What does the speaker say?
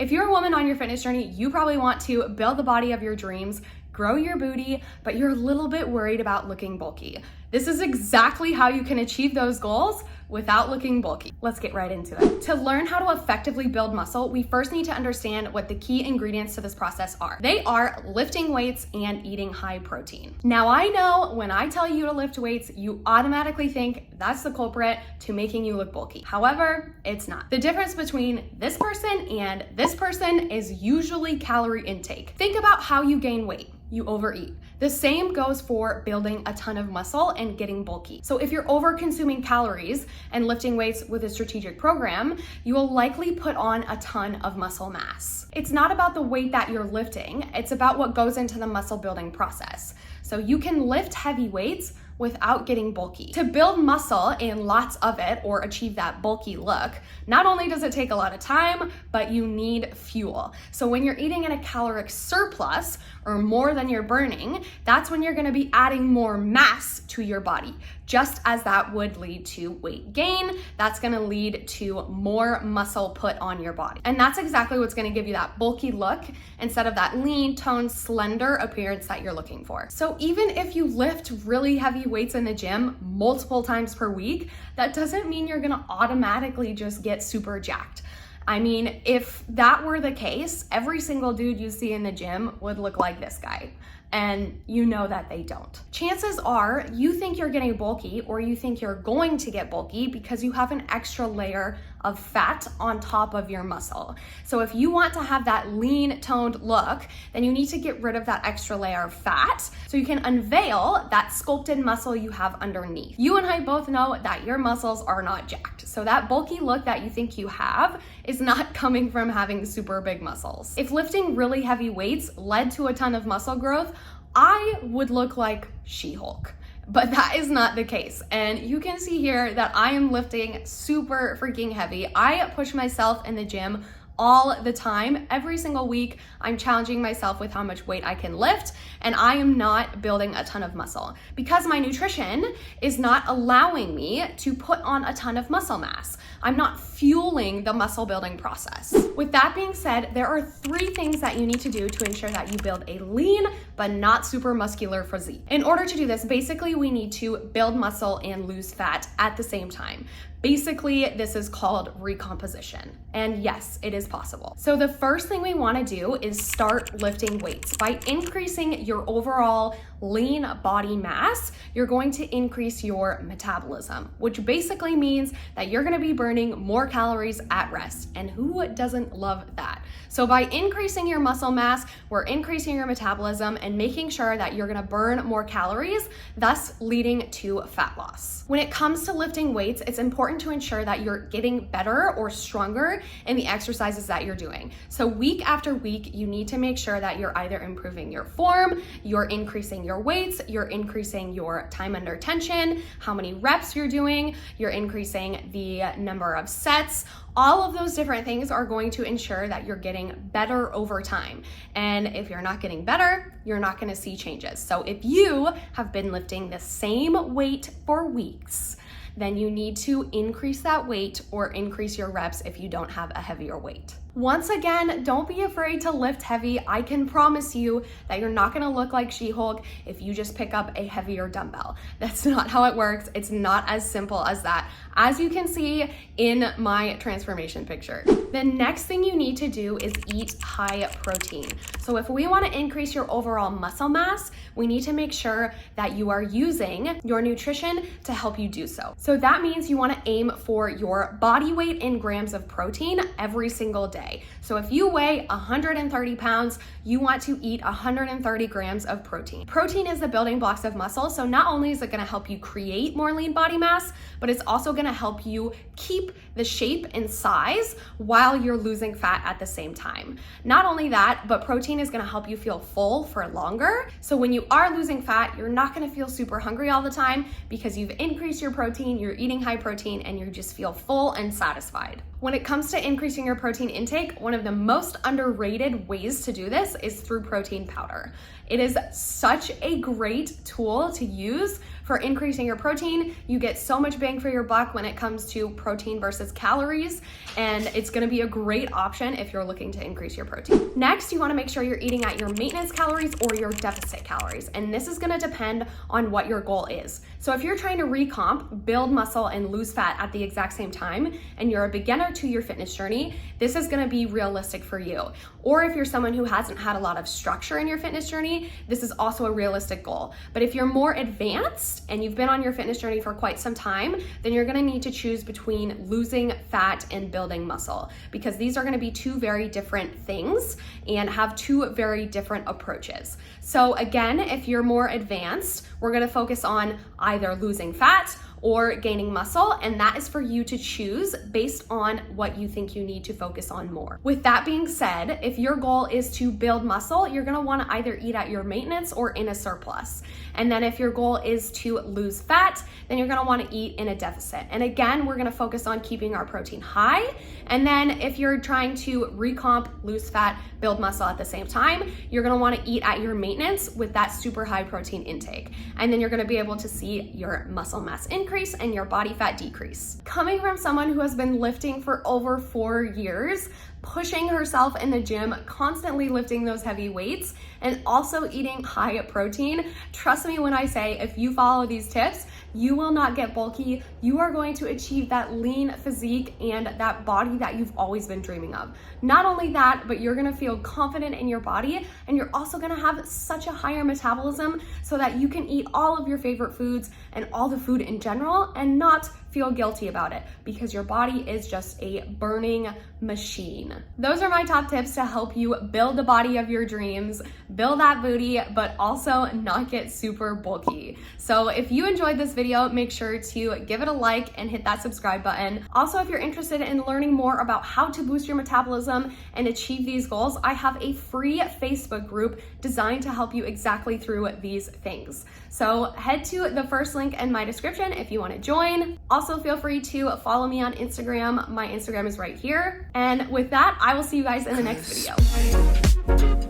If you're a woman on your fitness journey, you probably want to build the body of your dreams, grow your booty, but you're a little bit worried about looking bulky. This is exactly how you can achieve those goals without looking bulky. Let's get right into it. To learn how to effectively build muscle, we first need to understand what the key ingredients to this process are. They are lifting weights and eating high protein. Now, I know when I tell you to lift weights, you automatically think that's the culprit to making you look bulky. However, it's not. The difference between this person and this person is usually calorie intake. Think about how you gain weight. You overeat. The same goes for building a ton of muscle and getting bulky. So if you're over consuming calories and lifting weights with a strategic program, you will likely put on a ton of muscle mass. It's not about the weight that you're lifting, it's about what goes into the muscle building process. So you can lift heavy weights without getting bulky. To build muscle and lots of it or achieve that bulky look, not only does it take a lot of time, but you need fuel. So when you're eating in a caloric surplus or more than you're burning, that's when you're gonna be adding more mass to your body. Just as that would lead to weight gain, that's gonna lead to more muscle put on your body. And that's exactly what's gonna give you that bulky look instead of that lean, toned, slender appearance that you're looking for. So even if you lift really heavy weights in the gym multiple times per week, that doesn't mean you're gonna automatically just get super jacked. I mean, if that were the case, every single dude you see in the gym would look like this guy. And you know that they don't. Chances are you think you're getting bulky or you think you're going to get bulky because you have an extra layer of fat on top of your muscle. So if you want to have that lean toned look, then you need to get rid of that extra layer of fat so you can unveil that sculpted muscle you have underneath. You and I both know that your muscles are not jacked. So that bulky look that you think you have is not coming from having super big muscles. If lifting really heavy weights led to a ton of muscle growth, I would look like She-Hulk. But that is not the case. And you can see here that I am lifting super freaking heavy. I push myself in the gym all the time. Every single week, I'm challenging myself with how much weight I can lift, and I am not building a ton of muscle because my nutrition is not allowing me to put on a ton of muscle mass. I'm not fueling the muscle building process. With that being said, there are 3 things that you need to do to ensure that you build a lean but not super muscular physique. In order to do this, basically we need to build muscle and lose fat at the same time. Basically, this is called recomposition. And yes, it is possible. So the first thing we want to do is start lifting weights. By increasing your overall lean body mass, you're going to increase your metabolism, which basically means that you're going to be burning more calories at rest. And who doesn't love that? So by increasing your muscle mass, we're increasing your metabolism and making sure that you're going to burn more calories, thus leading to fat loss. When it comes to lifting weights, it's important to ensure that you're getting better or stronger in the exercises that you're doing. So week after week, you need to make sure that you're either improving your form, you're increasing your weights, you're increasing your time under tension, how many reps you're doing, you're increasing the number of sets. All of those different things are going to ensure that you're getting better over time. And if you're not getting better, you're not going to see changes. So if you have been lifting the same weight for weeks, then you need to increase that weight or increase your reps if you don't have a heavier weight. Once again, don't be afraid to lift heavy. I can promise you that you're not gonna look like She-Hulk if you just pick up a heavier dumbbell. That's not how it works. It's not as simple as that, as you can see in my transformation picture. The next thing you need to do is eat high protein. So if we wanna increase your overall muscle mass, we need to make sure that you are using your nutrition to help you do so. So that means you wanna aim for your body weight in grams of protein every single day. So if you weigh 130 pounds, you want to eat 130 grams of protein. Protein is the building blocks of muscle, so not only is it gonna help you create more lean body mass, but it's also gonna help you keep the shape and size while you're losing fat at the same time. Not only that, but protein is gonna help you feel full for longer. So when you are losing fat, you're not gonna feel super hungry all the time because you've increased your protein, you're eating high protein, and you just feel full and satisfied. When it comes to increasing your protein intake, intake, one of the most underrated ways to do this is through protein powder. It is such a great tool to use for increasing your protein. You get so much bang for your buck when it comes to protein versus calories, and it's gonna be a great option if you're looking to increase your protein. Next, you wanna make sure you're eating at your maintenance calories or your deficit calories, and this is gonna depend on what your goal is. So if you're trying to recomp, build muscle, and lose fat at the exact same time, and you're a beginner to your fitness journey, this is gonna be realistic for you. Or if you're someone who hasn't had a lot of structure in your fitness journey, this is also a realistic goal. But if you're more advanced and you've been on your fitness journey for quite some time, then you're gonna need to choose between losing fat and building muscle, because these are gonna be two very different things and have two very different approaches. So again, if you're more advanced, we're gonna focus on either losing fat or gaining muscle, and that is for you to choose based on what you think you need to focus on more. With that being said, if your goal is to build muscle, you're gonna wanna either eat at your maintenance or in a surplus. And then if your goal is to lose fat, then you're gonna wanna eat in a deficit. And again, we're gonna focus on keeping our protein high. And then if you're trying to recomp, lose fat, build muscle at the same time, you're gonna wanna eat at your maintenance with that super high protein intake. And then you're gonna be able to see your muscle mass increase and your body fat decrease. Coming from someone who has been lifting for over 4 years, pushing herself in the gym, constantly lifting those heavy weights, and also eating high protein, trust me when I say, if you follow these tips, you will not get bulky. You are going to achieve that lean physique and that body that you've always been dreaming of. Not only that, but you're gonna feel confident in your body, and you're also gonna have such a higher metabolism so that you can eat all of your favorite foods and all the food in general and not feel guilty about it, because your body is just a burning machine. Those are my top tips to help you build the body of your dreams, build that booty, but also not get super bulky. So if you enjoyed this video, make sure to give it a like and hit that subscribe button. Also, if you're interested in learning more about how to boost your metabolism and achieve these goals, I have a free Facebook group designed to help you exactly through these things. So head to the first link in my description if you want to join. Also, feel free to follow me on Instagram. My Instagram is right here. And with that, I will see you guys in the next video.